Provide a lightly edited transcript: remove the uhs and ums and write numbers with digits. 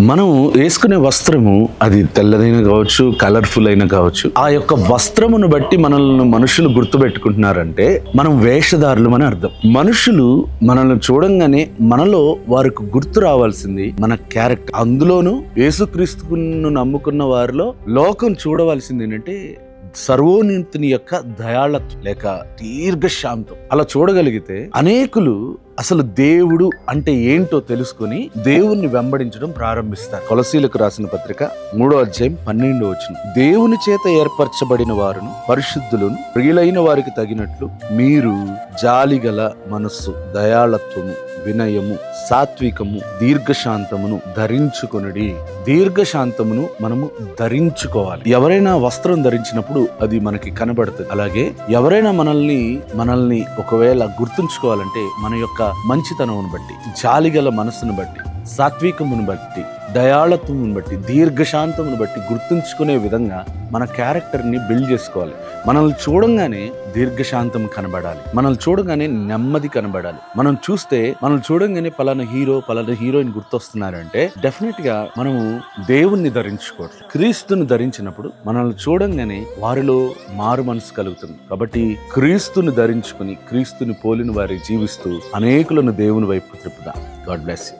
మనం వేసుకునే వస్త్రము అది తెల్లదైన కావచ్చు, కలర్ఫుల్ అయినా కావచ్చు, ఆ యొక్క వస్త్రమును బట్టి మనల్ని మనుషులు గుర్తుపెట్టుకుంటున్నారంటే మనం వేషధారులు అని అర్థం. మనుషులు మనల్ని చూడంగానే మనలో వారికి గుర్తు రావాల్సింది మన క్యారెక్టర్. అందులోనూ యేసుక్రీస్తును నమ్ముకున్న వారిలో లోకం చూడవలసింది ఏంటంటే సర్వోన్నతుని యొక్క దయాళత్వం లేక దీర్ఘశాంతం. అలా చూడగలిగితే అనేకులు అసలు దేవుడు అంటే ఏంటో తెలుసుకుని దేవుణ్ణి వెంబడించడం ప్రారంభిస్తారు. కొలసీలకు రాసిన పత్రిక 3వ అధ్యాయం 12వ వచనం, దేవుని చేత ఏర్పరచబడిన వారును పరిశుద్ధులను ప్రియులైన వారికి తగినట్లు మీరు జాలిగల మనస్సు, దయాళత్వము, వినయము, సాత్వికము, దీర్ఘశాంతమును ధరించుకొనుడి. దీర్ఘశాంతమును మనము ధరించుకోవాలి. ఎవరైనా వస్త్రం ధరించినప్పుడు అది మనకి కనబడుతుంది. అలాగే ఎవరైనా మనల్ని ఒకవేళ గుర్తుంచుకోవాలంటే మన యొక్క మంచితనమును బట్టి, జాలిగల మనస్సును బట్టి, సాత్వికమును బట్టి, దయాళత్వమును బట్టి, దీర్ఘశాంతమును బట్టి గుర్తుంచుకునే విధంగా మన క్యారెక్టర్ని బిల్డ్ చేసుకోవాలి. మనల్ని చూడంగానే దీర్ఘశాంతం కనబడాలి, మనల్ని చూడంగానే నెమ్మది కనబడాలి. మనల్ని చూడంగానే పలానా హీరో, పలానా హీరోయిన్ గుర్తొస్తున్నారంటే డెఫినెట్ గా మనము దేవుణ్ణి ధరించుకోవాలి. క్రీస్తుని ధరించినప్పుడు మనల్ని చూడంగానే వారిలో మారు మనసు కలుగుతుంది. కాబట్టి క్రీస్తుని ధరించుకుని క్రీస్తుని పోలిన వారి జీవిస్తూ అనేకులను దేవుని వైపు త్రిప్పుదాం. God bless you.